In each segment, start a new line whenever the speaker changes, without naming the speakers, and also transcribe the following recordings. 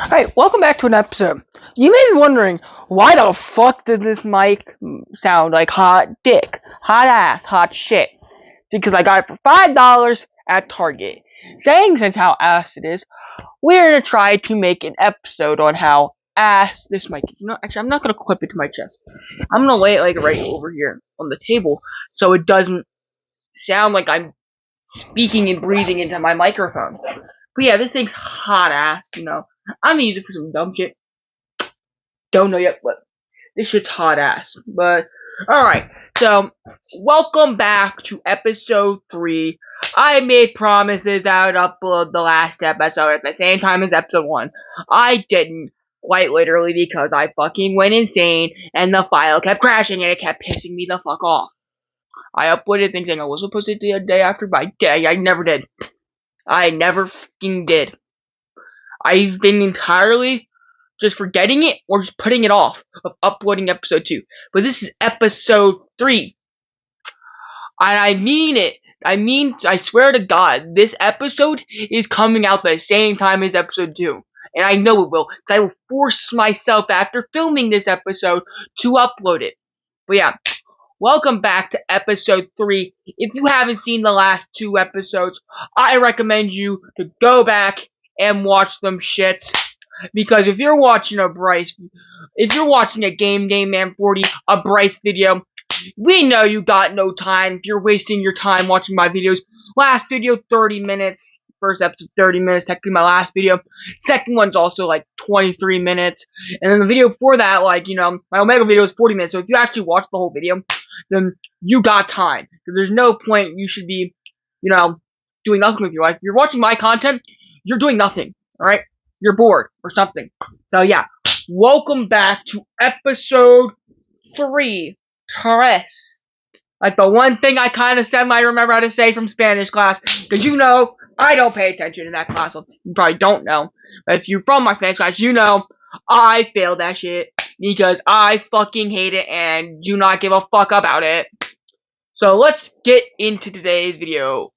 Alright, welcome back to an episode. You may be wondering, why the fuck does this mic sound like hot dick, hot ass, hot shit? Because I got it for $5 at Target. Saying since how ass it is, we're gonna try to make an episode on how ass this mic is. Actually, I'm not gonna clip it to my chest. I'm gonna lay it like right over here on the table so it doesn't sound like I'm speaking and breathing into my microphone. But yeah, this thing's hot ass. I'm gonna use it for some dumb shit. Don't know yet, but this shit's hot ass. But, alright, so, welcome back to episode 3. I made promises I would upload the last episode at the same time as episode 1. I didn't, quite literally, because I fucking went insane, and the file kept crashing, and it kept pissing me the fuck off. I uploaded things saying I was supposed to do the day after, but I never did. I never fucking did. I've been entirely just forgetting it or just putting it off of uploading episode 2. But this is episode 3. And I mean it. I swear to God, this episode is coming out the same time as episode 2. And I know it will, because I will force myself after filming this episode to upload it. But yeah, welcome back to episode 3. If you haven't seen the last 2 episodes, I recommend you to go back and watch them shits. Because if you're watching a Game Man 40, a Bryce video, we know you got no time if you're wasting your time watching my videos. Last video, 30 minutes. First episode, 30 minutes. Technically, my last video. Second one's also like 23 minutes. And then the video before that, my Omega video is 40 minutes. So if you actually watch the whole video, then you got time. Because there's no point you should be, doing nothing with your life. If you're watching my content, you're doing nothing. Alright? You're bored or something. So yeah, welcome back to episode 3. Tres. Like the one thing I kind of semi-remember how to say from Spanish class, because I don't pay attention in that class. So you probably don't know, but if you're from my Spanish class, I failed that shit because I fucking hate it and do not give a fuck about it. So let's get into today's video.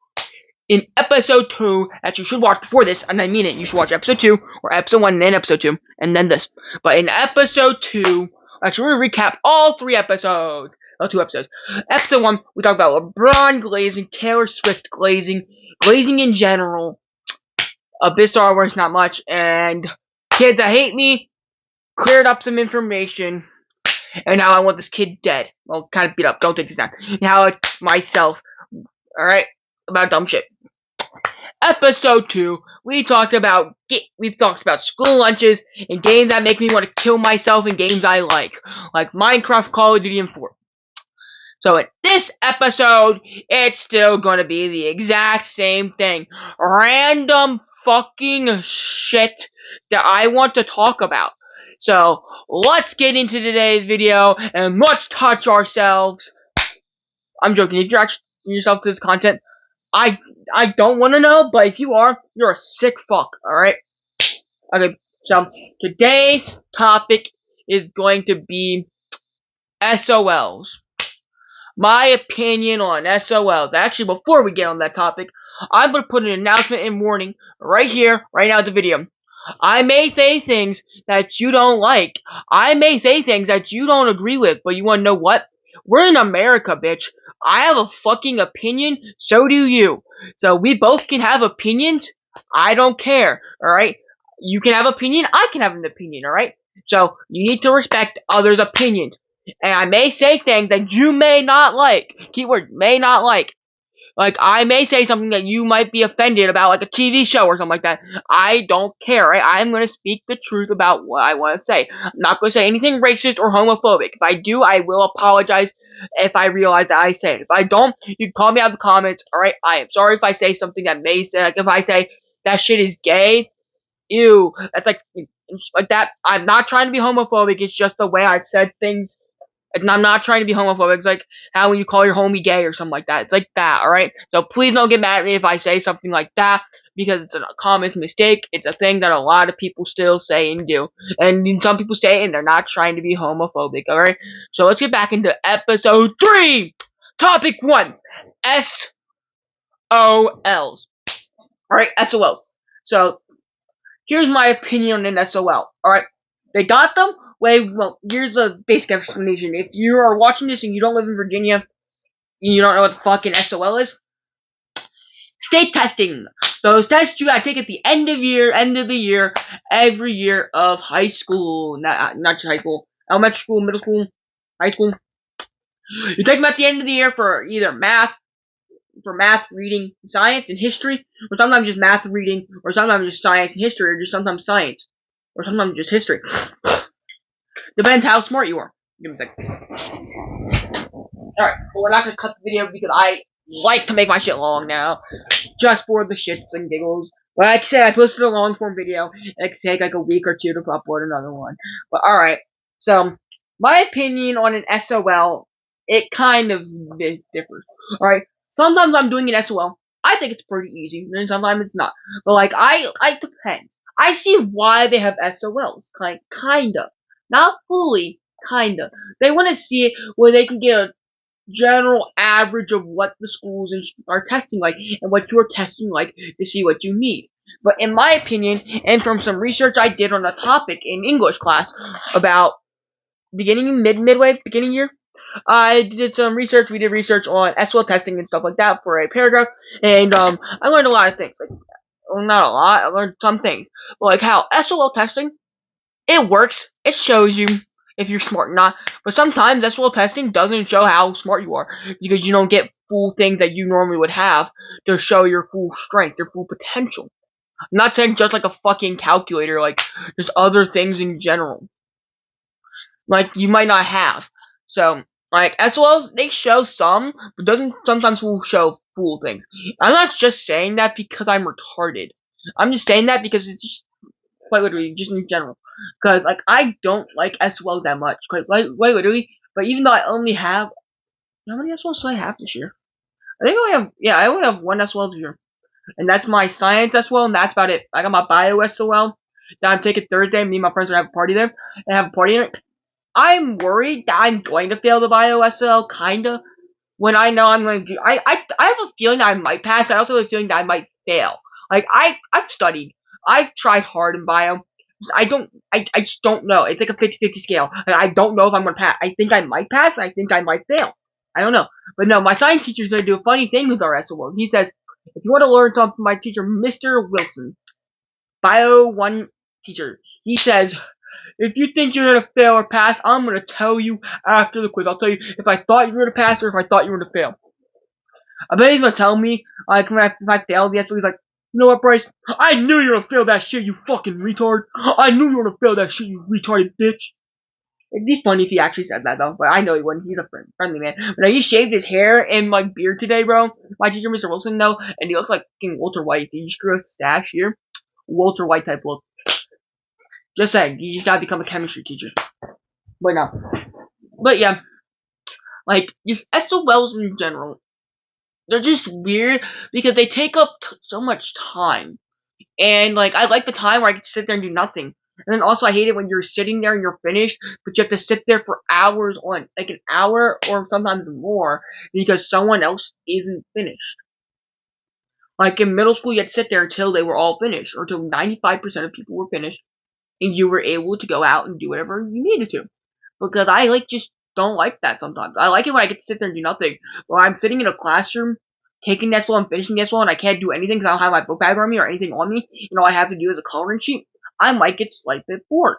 In episode 2, that you should watch before this, and I mean it, you should watch episode 2, or episode 1, and then episode 2, and then this. But in episode 2, actually, we're going to recap all 3 episodes. 2 episodes. Episode 1, we talked about LeBron glazing, Taylor Swift glazing in general, a bit Star Wars, not much, and Kids That Hate Me, cleared up some information, and now I want this kid dead. Well, kind of beat up, don't take this down. Now it's myself, alright, about dumb shit. Episode 2, we've talked about school lunches and games that make me want to kill myself and games I like Minecraft, Call of Duty, and 4. So in this episode, it's still gonna be the exact same thing. Random fucking shit that I want to talk about. So let's get into today's video and let's touch ourselves. I'm joking, if you're actually yourself to this content, I don't want to know, but if you are, you're a sick fuck, alright? Okay, so today's topic is going to be SOLs. My opinion on SOLs. Actually, before we get on that topic, I'm going to put an announcement in warning right here, right now in the video. I may say things that you don't like. I may say things that you don't agree with, but you want to know what? We're in America, bitch. I have a fucking opinion, so do you. So we both can have opinions. I don't care, alright? You can have opinion, I can have an opinion, alright? So you need to respect others' opinions. And I may say things that you may not like. Keyword, may not like. Like, I may say something that you might be offended about, like a TV show or something like that. I don't care, right? I'm going to speak the truth about what I want to say. I'm not going to say anything racist or homophobic. If I do, I will apologize if I realize that I say it. If I don't, you can call me out in the comments, alright? I am sorry if I say something that may say, like if I say, that shit is gay, ew, that's like that. I'm not trying to be homophobic, it's just the way I've said things. And I'm not trying to be homophobic. It's like how when you call your homie gay or something like that. It's like that, alright? So please don't get mad at me if I say something like that, because it's a common mistake. It's a thing that a lot of people still say and do. And some people say it and they're not trying to be homophobic, alright? So let's get back into episode 3! Topic 1. SOLs. Alright, SOLs. So, here's my opinion on an SOL. Alright, they got them. Well, here's a basic explanation. If you are watching this and you don't live in Virginia, and you don't know what the fucking SOL is, state testing. Those tests you gotta take at the end of the year, every year of high school. Not just high school, elementary school, middle school, high school. You take them at the end of the year for either math, reading, science, and history, or sometimes just math, reading, or sometimes just science and history, or just sometimes science, or sometimes just history. Depends how smart you are. Give me a second. Alright, but we're not gonna cut the video because I like to make my shit long now, just for the shits and giggles. But like I said, I posted a long form video. It could take like a week or two to upload another one. But alright, so my opinion on an SOL, it kind of differs. Alright, sometimes I'm doing an SOL. I think it's pretty easy, and sometimes it's not. But like, I depends. I see why they have SOLs, kinda, not fully, kinda. They want to see it where they can get a general average of what the schools are testing like and what you're testing like to see what you need. But in my opinion, and from some research I did on the topic in English class about beginning year, I did some research. We did research on SQL testing and stuff like that for a paragraph, and I learned a lot of things. Like, well, not a lot. I learned some things, but like how SQL testing, it works. It shows you if you're smart or not. But sometimes SQL testing doesn't show how smart you are because you don't get full things that you normally would have to show your full strength, your full potential. I'm not saying just like a fucking calculator, like just other things in general. Like you might not have. So like SOLs, they show some, but doesn't sometimes will show full things. I'm not just saying that because I'm retarded. I'm just saying that because it's just quite literally, just in general. Because, like, I don't like SOLs that much, quite literally. But even though I only have, how many SOLs do I have this year? I only have one SOL this year. And that's my science SOL, and that's about it. I got my bio SOL that I'm taking Thursday. Me and my friends are gonna have a party there. And have a party in it. I'm worried that I'm going to fail the bio SOL, kinda. When I know I'm going to do, I have a feeling that I might pass. I also have a feeling that I might fail. Like, I've studied. I've tried hard in bio. I just don't know. It's like a 50-50 scale. And I don't know if I'm going to pass. I think I might pass, and I think I might fail. I don't know. But no, my science teacher's going to do a funny thing with our SOL. He says, if you want to learn something from my teacher, Mr. Wilson, Bio 1 teacher, he says, if you think you're gonna fail or pass, I'm gonna tell you after the quiz. I'll tell you if I thought you were gonna pass or if I thought you were gonna fail. I bet he's gonna tell me, like, if I failed the he's like, you know what, Bryce? I knew you were gonna fail that shit, you fucking retard. I knew you were gonna fail that shit, you retarded bitch. It'd be funny if he actually said that, though, but I know he wouldn't. He's a friendly man. But no, he shaved his hair and, like, beard today, bro. My teacher, Mr. Wilson, though, and he looks like fucking Walter White. He just grew a stash here. Walter White type look. Just saying, you just gotta become a chemistry teacher. But no. But yeah, like, just SOLs in general, they're just weird because they take up so much time. And, like, I like the time where I can sit there and do nothing. And then also I hate it when you're sitting there and you're finished, but you have to sit there for hours on, like an hour or sometimes more, because someone else isn't finished. Like in middle school, you had to sit there until they were all finished, or until 95% of people were finished, and you were able to go out and do whatever you needed to. Because I just don't like that sometimes. I like it when I get to sit there and do nothing. But when I'm sitting in a classroom, taking SL and finishing SL, and I can't do anything because I don't have my book bag on me or anything on me, and all I have to do is a coloring sheet, I might get slightly bored.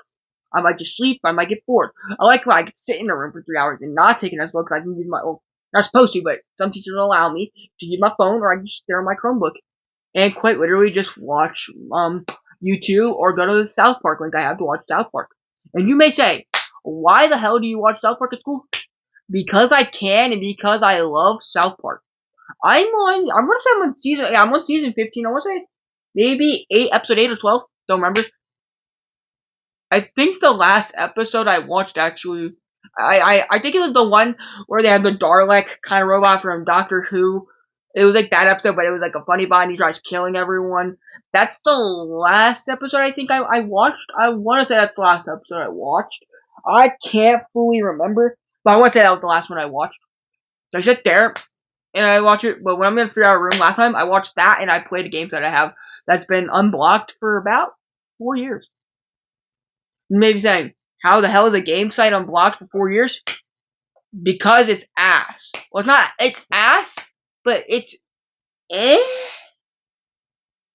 I might just sleep, I might get bored. I like when I get to sit in a room for 3 hours and not take an SL because I can use my, well, not supposed to, but some teachers allow me to use my phone or I can just stare at my Chromebook. And quite literally just watch, YouTube or go to the South Park link I have to watch South Park. And you may say, why the hell do you watch South Park at school? Because I can and because I love South Park. I'm gonna say I'm on season 15, I wanna say maybe episode 8 or 12, don't remember. I think the last episode I watched actually, I think it was the one where they had the Dalek kind of robot from Doctor Who. It was like that episode, but it was like a funny bot and he tries killing everyone. That's the last episode I think I watched. I want to say that's the last episode I watched. I can't fully remember, but I want to say that was the last one I watched. So I sit there and I watch it, but when I'm in a 3 hour room last time, I watched that and I played the games that I have that's been unblocked for about 4 years. You may be saying, how the hell is a game site unblocked for 4 years? Because it's ass. Well, it's ass, but it's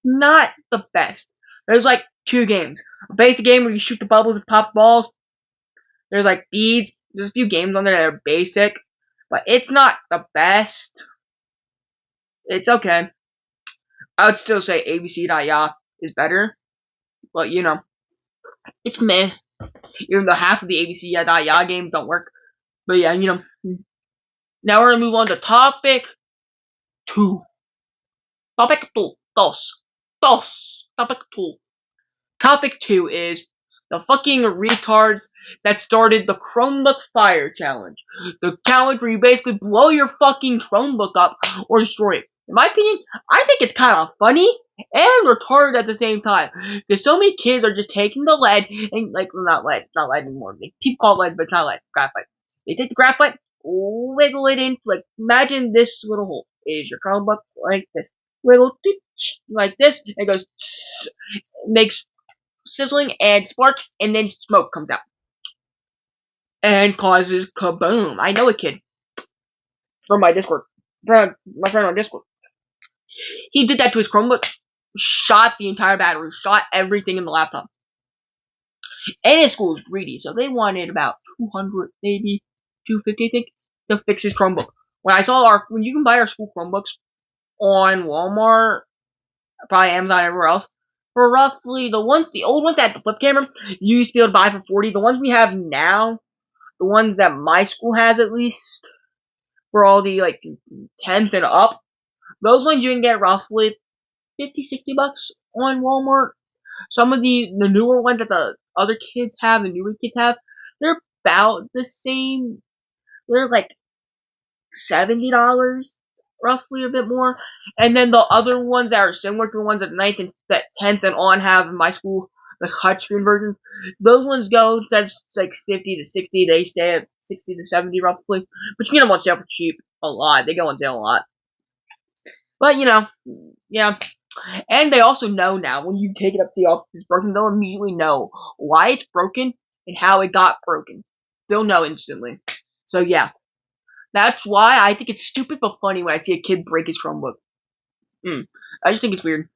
not the best. There's like 2 games. A basic game where you shoot the bubbles and pop balls. There's like beads. There's a few games on there that are basic, but it's not the best. It's okay. I would still say abc.ya is better, but it's meh. Even though half of the abc.ya games don't work. But yeah, now we're gonna move on to topic 2. Topic 2. Topic 2. Topic 2 is the fucking retards that started the Chromebook Fire Challenge. The challenge where you basically blow your fucking Chromebook up or destroy it. In my opinion, I think it's kind of funny and retarded at the same time. Because so many kids are just taking the lead and, not lead anymore. People call it lead, but it's not lead, graphite. They take the graphite, wiggle it in, imagine this little hole is your Chromebook, like this. Wiggle, like this, and it goes, makes sizzling and sparks, and then smoke comes out and causes kaboom. I know a kid from my Discord, my friend on Discord. He did that to his Chromebook, shot the entire battery, shot everything in the laptop. And his school was greedy, so they wanted about 200, maybe 250, I think, to fix his Chromebook. When you can buy our school Chromebooks on Walmart, probably Amazon, everywhere else, for roughly the old ones that had the flip camera, you used to be able to buy for $40. The ones we have now, the ones that my school has at least, for all the 10th and up, those ones you can get roughly $50-$60 on Walmart. Some of the newer ones that the other kids have, the newer kids have, they're about the same. They're like $70, roughly, a bit more. And then the other ones that are similar to the ones that 9th and 10th and on have in my school, the touchscreen versions, those ones go, instead of like 50 to 60, they stay at 60 to 70 roughly. But you get them on sale for cheap, a lot. They go on sale a lot. But yeah. And they also know now, when you take it up to the office it's broken, they'll immediately know why it's broken and how it got broken. They'll know instantly. So yeah. That's why I think it's stupid but funny when I see a kid break his Chromebook. I just think it's weird.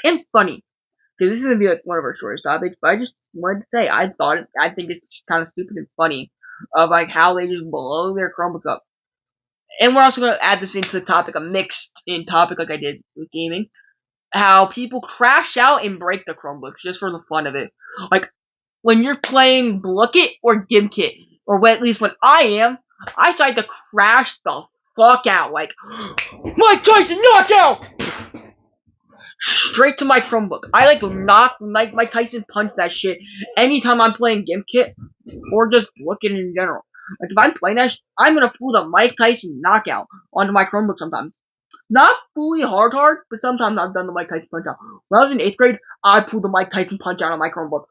And funny. Because this is going to be one of our shortest topics, but I just wanted to say, I think it's just kind of stupid and funny of how they just blow their Chromebooks up. And we're also going to add this into the topic, a mixed in topic like I did with gaming. How people crash out and break the Chromebooks just for the fun of it. When you're playing Blookit or Dimkit, or at least when I am, I decide to crash the fuck out. Mike Tyson knockout! Straight to my Chromebook. I knock Mike Tyson punch that shit anytime I'm playing Dimkit or just Blookit in general. If I'm playing that, I'm gonna pull the Mike Tyson knockout onto my Chromebook sometimes. Not fully hard, but sometimes I've done the Mike Tyson punch out. When I was in 8th grade, I pulled the Mike Tyson punch out on my Chromebook.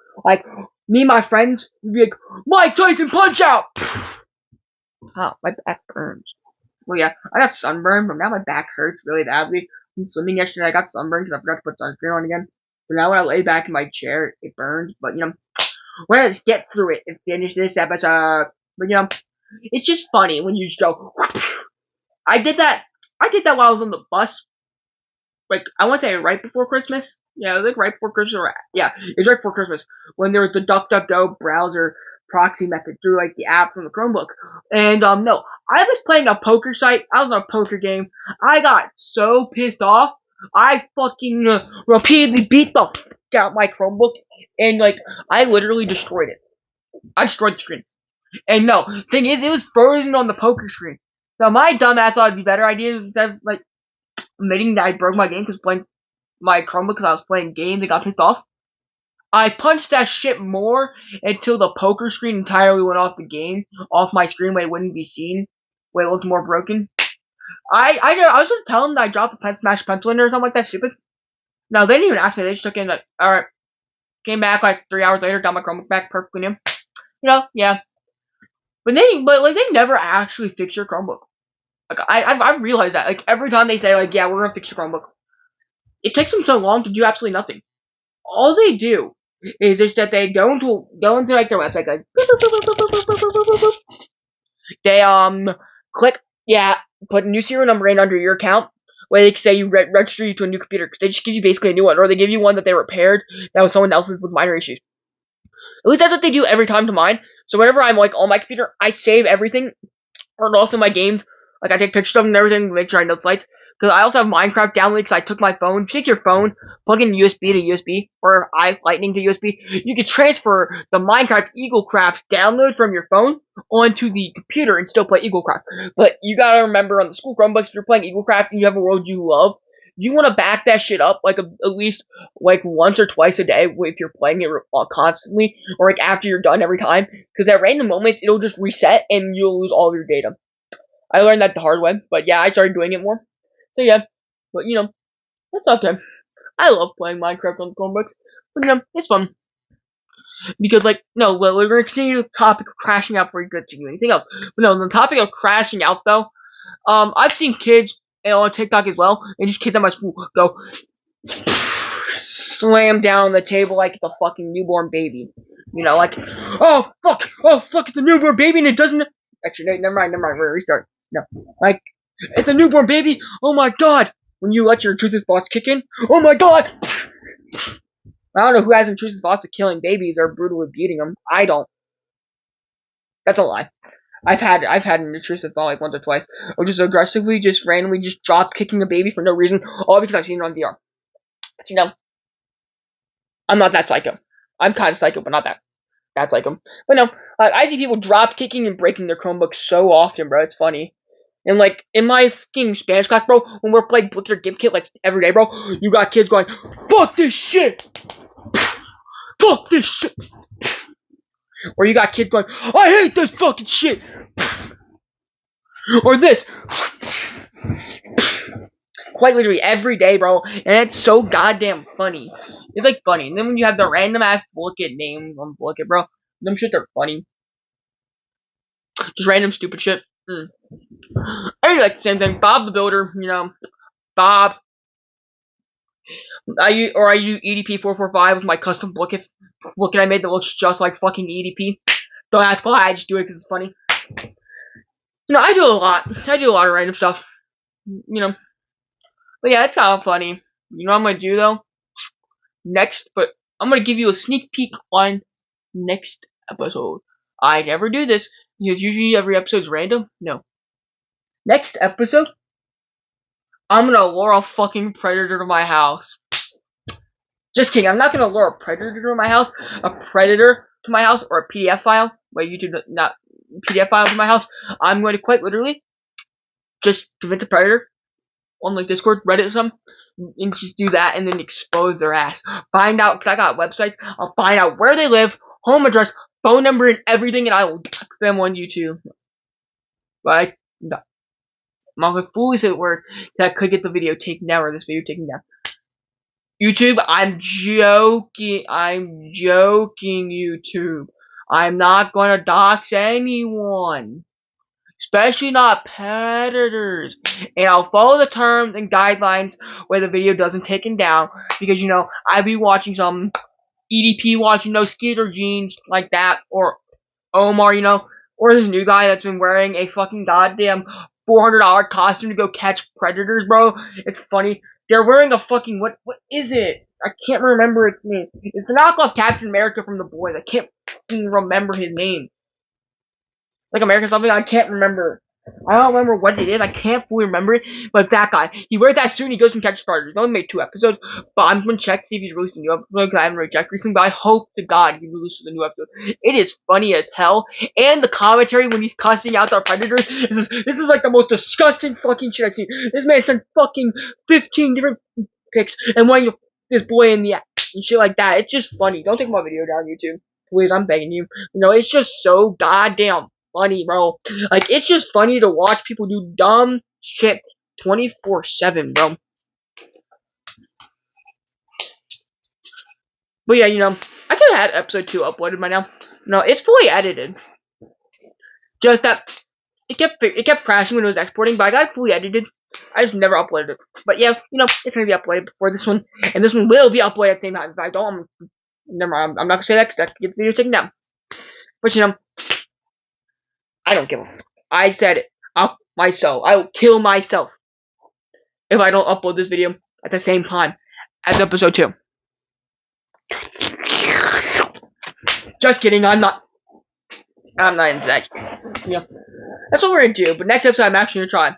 Me and my friends would be like, Mike Tyson punch out! Oh, my back burns. Well, yeah, I got sunburned, but now my back hurts really badly. From swimming yesterday, I got sunburned because I forgot to put sunscreen on again. So now when I lay back in my chair, it burns. But, we're gonna just get through it and finish this episode. But, it's just funny when you just go, I did that while I was on the bus. I want to say right before Christmas. Yeah, it was right before Christmas. Yeah, it was right before Christmas. When there was the DuckDuckGo browser proxy method through the apps on the Chromebook. And no, I was playing a poker site. I was on a poker game. I got so pissed off. I fucking repeatedly beat the fuck out my Chromebook. And I literally destroyed it. I destroyed the screen. And no, thing is, it was frozen on the poker screen. So my dumbass thought it'd be a better idea instead of admitting that I broke my game because playing my Chromebook because I was playing games and got pissed off. I punched that shit more until the poker screen entirely went off the game, off my screen where it wouldn't be seen, where it looked more broken. I was just telling them that I dropped a smash pencil in there or something like that stupid. No, they didn't even ask me. They just took in alright. Came back 3 hours later, got my Chromebook back perfectly new. Yeah. But they never actually fix your Chromebook. I've realized that. Every time they say, yeah, we're gonna fix your Chromebook, it takes them so long to do absolutely nothing. all they do is just that they go into like their website, like they click put a new serial number in under your account. Where they say you register you to a new computer. They just give you basically a new one, or they give you one that they repaired that was someone else's with minor issues. At least that's what they do every time to mine. So whenever I'm like on my computer, I save everything, and also my games. Like I take pictures of them and everything to make sure I know the sites. Because I also have Minecraft downloaded because I took my phone. If you take your phone, plug in USB to USB, or Lightning to USB, you can transfer the Minecraft Eaglecraft download from your phone onto the computer and still play Eaglecraft. But you gotta remember on the school Chromebooks, if you're playing Eaglecraft and you have a world you love, you want to back that shit up like at least like once or twice a day if you're playing it constantly, or like after you're done every time. Because at random moments, it'll just reset and you'll lose all of your data. I learned that the hard way, but yeah, I started doing it more. So yeah, but that's okay. I love playing Minecraft on the Chromebooks, but it's fun. Because no, we're gonna continue the topic of crashing out before we get to do anything else. But no, the topic of crashing out though, I've seen kids on TikTok as well, and just kids at my school go slam down on the table like it's a fucking newborn baby. Like, oh fuck, it's a newborn baby and it doesn't. Actually, never mind, we're restart. No, like, it's a newborn baby. Oh my god! When you let your intrusive thoughts kick in, oh my god! I don't know who has intrusive thoughts of killing babies or brutally beating them. I don't. That's a lie. I've had an intrusive thought like once or twice, or just aggressively, just randomly, just drop kicking a baby for no reason, all because I've seen it on VR. But I'm not that psycho. I'm kind of psycho, but not that psycho. But no, I see people drop kicking and breaking their Chromebooks so often, bro. It's funny. And like in my fucking Spanish class, bro, when we're playing Blitzer Gift Kit like every day, bro, you got kids going, "Fuck this shit, fuck this shit," or you got kids going, "I hate this fucking shit," or this. Quite literally every day, bro, and it's so goddamn funny. It's like funny, and then when you have the random ass bullet names on bullet, bro, them shit are funny. Just random stupid shit. I really like the same thing. Bob the Builder, Bob. I use EDP 445 with my custom booket I made that looks just like fucking EDP. Don't ask why, I just do it because it's funny. I do a lot. I do a lot of random stuff. But yeah, it's kind of funny. You know what I'm gonna do though? But I'm gonna give you a sneak peek on next episode. I never do this because usually every episode is random. No. Next episode, I'm gonna lure a fucking predator to my house. Just kidding. I'm not gonna lure a predator to my house. A predator to my house or a PDF file. Wait, YouTube not PDF file to my house. I'm going to quite literally just convince a predator on like Discord, Reddit, or something, and just do that, and then expose their ass. Find out, because I got websites. I'll find out where they live, home address, phone number, and everything, and I will dox them on YouTube. But I'm not gonna fully say the word that I could get the video taken down or this video taken down. YouTube, I'm joking. YouTube. I'm not gonna dox anyone. Especially not predators. And I'll follow the terms and guidelines where the video doesn't taken down. Because, I'd be watching some EDP watching those Skeeter jeans like that. Or Omar, or this new guy that's been wearing a fucking goddamn $400 costume to go catch predators, bro. It's funny. They're wearing a fucking, what is it? I can't remember its name. It's the knockoff Captain America from The Boys. I can't remember his name. Like American something, I can't remember. I don't remember what it is. I can't fully remember it, but it's that guy. He wears that suit and he goes and catches predators. He's only made 2 episodes, but I'm gonna check to see if he's released a new episode because I haven't really checked recently. But I hope to God he releases a new episode. It is funny as hell, and the commentary when he's cussing out the predators. This is like the most disgusting fucking shit I've seen. This man sent fucking 15 different pics and wanting this boy in the ass and shit like that. It's just funny. Don't take my video down, YouTube, please. I'm begging you. It's just so goddamn funny, bro. Like, it's just funny to watch people do dumb shit 24/7, bro. But yeah, I could have had episode 2 uploaded by now. No, it's fully edited. Just that it kept crashing when it was exporting, but I got it fully edited. I just never uploaded it. But yeah, it's gonna be uploaded before this one, and this one will be uploaded at the same time. If I don't, never mind. I'm not gonna say that because I get the video taken down. But I don't give a fuck. I said it. Myself. I will kill myself if I don't upload this video at the same time as episode 2. Just kidding. I'm not into that. Yeah. That's what we're gonna do. But next episode, I'm actually gonna try to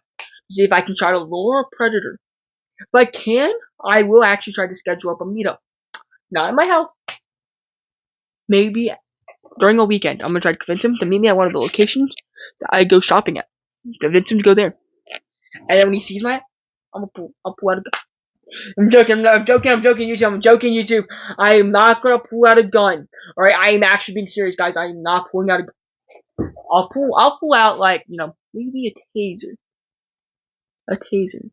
see if I can try to lure a predator. If I can, I will actually try to schedule up a meetup. Not in my house. Maybe during a weekend. I'm gonna try to convince him to meet me at one of the locations that I go shopping at. Convince him to go there. And then when he sees my, I'll pull out a gun. I'm joking, YouTube. I am not gonna pull out a gun. Alright, I am actually being serious, guys. I am not pulling out a gun. I'll pull out, like, maybe a taser. A taser.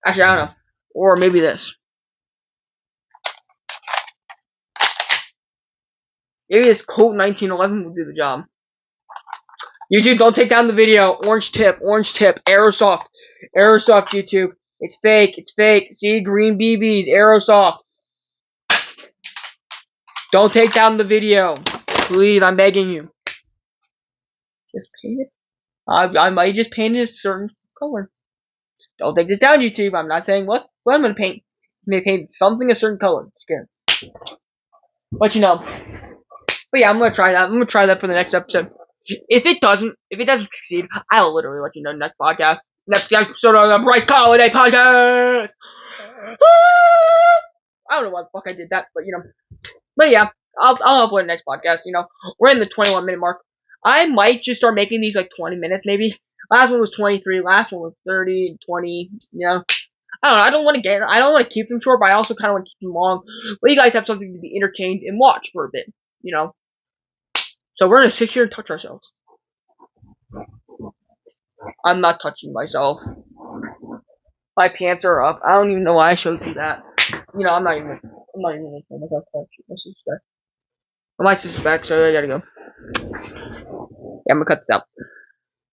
Actually, I don't know. Or maybe this. Maybe this Colt 1911 will do the job. YouTube, don't take down the video. Orange tip. Aerosoft, YouTube. It's fake. See, green BBs, Aerosoft. Don't take down the video. Please, I'm begging you. Just paint it. I might just paint it a certain color. Don't take this down, YouTube. I'm not saying what I'm gonna paint. I'm gonna paint something a certain color. I'm scared. But But yeah, I'm gonna try that. I'm gonna try that for the next episode. If it doesn't succeed, I'll literally let you know next podcast. Next episode of the Bryce Holiday podcast. I don't know why the fuck I did that, but But yeah, I'll upload the next podcast. We're in the 21-minute mark. I might just start making these like 20 minutes, maybe. Last one was 23. Last one was 30, 20. I don't know. I don't want to keep them short, but I also kind of want to keep them long. But you guys have something to be entertained and watch for a bit. So we're gonna sit here and touch ourselves. I'm not touching myself. My pants are up. I don't even know why I showed you that. I'm not even gonna tell myself touch. My sister's back. My sister's back, so I gotta go. Yeah, I'm gonna cut this out.